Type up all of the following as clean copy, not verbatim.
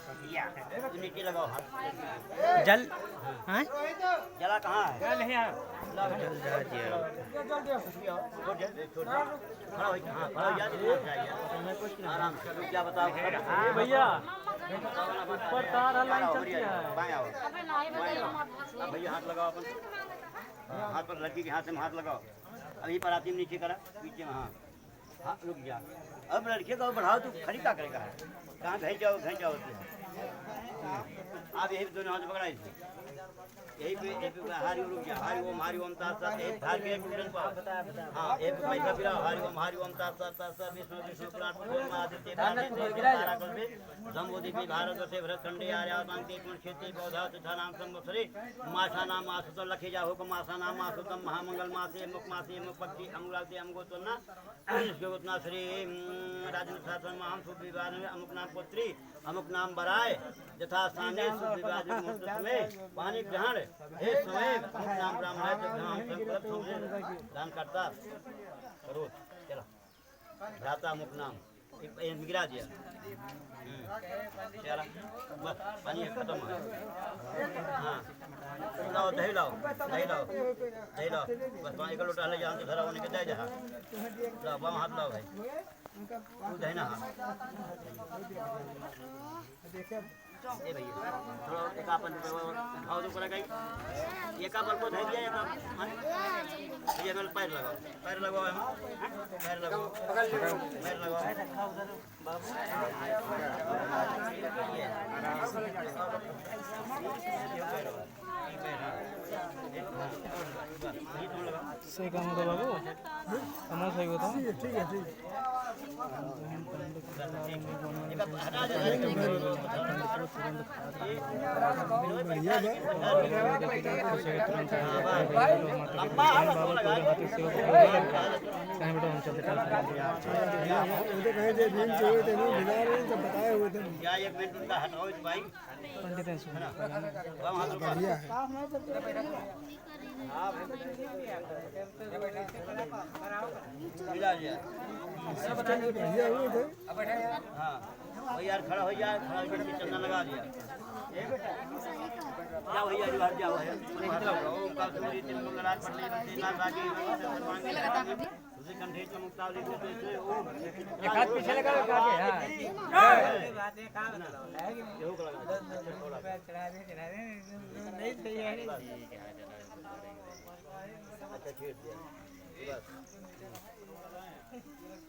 नीचे लगाओ हाथ। जल हाँ जला कहाँ है? जल है जल जा दिया। खड़ा हो हाँ खड़ा हो जा आराम से। क्या बताओ भैया ऊपर तार लाइन चलती है। बाएं आओ। भैया हाथ लगाओ अपन हाथ पर लड़की के हाथ से हाथ लगाओ। अभी पर आती नीचे करा पीछे में हाँ हाँ रुक जा। अब लड़के को बढ़ाओ तो खड़ी क्या करेगा कहाँ घै जाओ आप यही दोनों हाथ पकड़ा इसे यही पे हारी रुक जा हरि ओम तासा एक धार के टूटन पाओ हाँ एक पैसा पिला हरि ओम तासा तासा विष्णु विष्णु पुराण पुराण आदित्य ताराकल्पे जम्बूद्वीपे भारत से भरतखंडे आर्यावतांते कुल क्षेत्रे पौधा तथा नाम संवत्सरे मासा नाम आसुत लखे जा हुकम मासा नाम आसुतम महामंगल मासे मुख पक्षी अमुलाते अमुगोतना गोतना श्री राजेंद्र शासन महाम शुभ विवाह में अमुक नाम पुत्री अमुक नाम बराय यथा स्थाने शुभ विवाह में पानी ग्रहण हे समय अमुक नाम ब्राह्मण दान करता करो चलो भ्राता अमुक नाम गिरा दिया चला बस पानी खत्म है हाँ लाओ दही लाओ बस पानी का लोटा ले जहाँ से धरा होने के दे जहाँ लाओ बाम हाथ लाओ भाई तू दही ना हाथ ए भैया थोड़ा एक आपन उठाओ तो करा गई एक आपन को धर दिया एक ये मेरे पैर लगाओ पैर लगाओ सही काम होता बाबू हमारा सही होता ठीक है हाँ यार खड़ा हो जाए खड़ा होकर चंदन लगा दिया क्या भैया जो हट जाओ है ओम का सूर्य दिन मंगलात पड़ने देना बाकी उसे कंठे चमकतावली को से ओम एक हाथ पीछे लगा के हां बात है काम लगा नहीं सही है अच्छा छेड़ दिया बस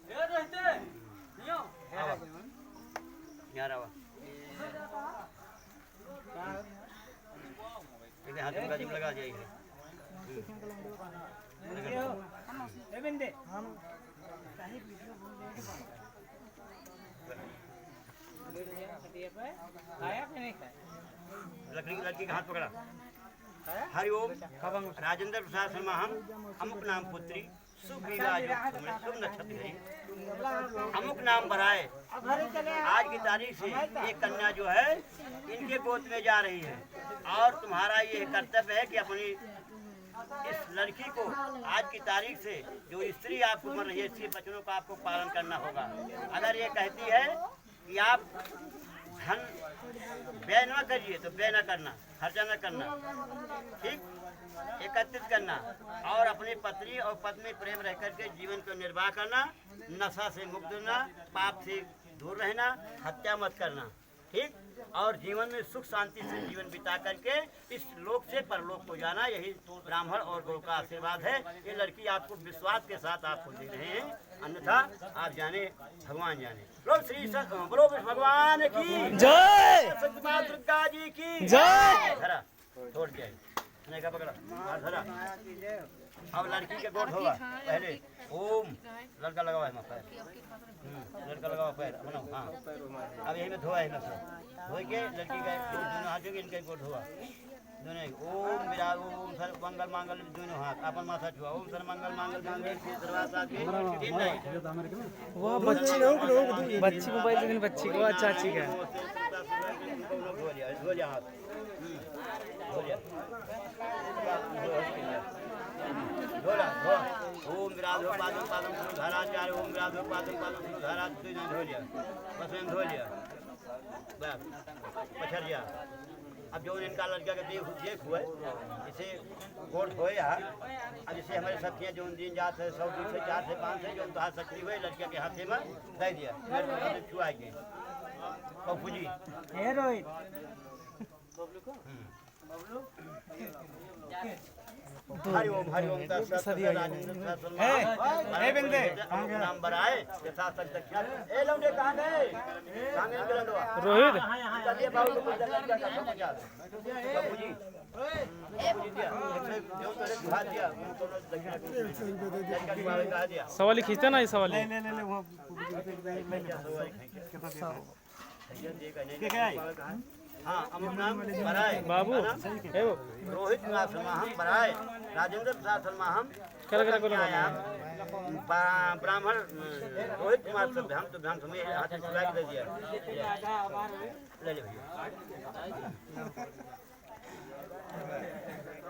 ये रहते नियो यार आवा एक हाथ में गाजी लगा दिया ए बिंदे हम आया कि नहीं लड़की का हाथ पकड़ा हरि ओम राजेंद्र प्रसाद शर्मा हम अमुक नाम पुत्री शुभ नक्षत्र अमुक नाम भराए आज की तारीख से एक कन्या जो है इनके गोद में जा रही है और तुम्हारा ये कर्तव्य है कि अपनी इस लड़की को आज की तारीख से जो स्त्री आपको मर रही है इसके वचनों का आपको पालन करना होगा। अगर ये कहती है कि आप धन व्यय न करिए तो व्यय न करना खर्चा न करना ठीक एकत्रित करना और अपनी पत्नी और पत्नी प्रेम रह करके जीवन को निर्वाह करना नशा से मुक्त होना पाप से दूर रहना हत्या मत करना ठीक और जीवन में सुख शांति से जीवन बिता करके इस लोक से परलोक को जाना यही ब्राह्मण और गौ का आशीर्वाद है। ये लड़की आपको विश्वास के साथ आपको दे रहे हैं अन्यथा आप जाने भगवान जाने। बोलो श्री बोलो भगवान की जय सत्य मां दुर्गा जी की जय। धरा छोड़ दिया का पकड़ा धरा अब लड़की के गोद होगा पहले ओम लड़का लगाओ है पैर लड़का लगाओ पैर बनाओ हाँ अब यही में धोआ है धो के लड़की का दोनों हाथों के इनका गोद होगा दोनों ओम विराज ओम सर मंगल मांगल दोनों हाथ अपन माथा छुआ ओम सर मंगल मांगल वो बच्ची मोबाइल लेकिन बच्ची को चाची का धो लिया हाथ धोला ओम विराज पादम पादम धाराचार्य ओम विराज पादम पादम धारा धो लिया बस धो लिया बस पछरिया अब जो इनका लड़का के देख हुआ इसे कोर्ट होए अब जैसे हमारे साथियाँ जो दिन जात है 100 2 से 4 से 5 से जो कहा सकती हुए लड़के के हाथे में दे दिया छुआ के पप्पू जी हरि ओम ए बंदे नाम बराए यथा तक दक्षिणा ए लौंडे कहां गए रोहित चलिए बाबू को जगह का समझा बाबू जी जो तेरे बुझा दिया तो दक्षिणा का दिया सवाली खींचते ना ये सवाली ले वहां के क्या हाँ अमुक नाम बराए बाबू हे वो रोहित नाथ शर्मा हम बराए राजेंद्र प्रसाद शर्मा हम ब्राह्मण रोहित कुमार सब हम तो ध्यान समय हाथ में दे दिया ले ले भैया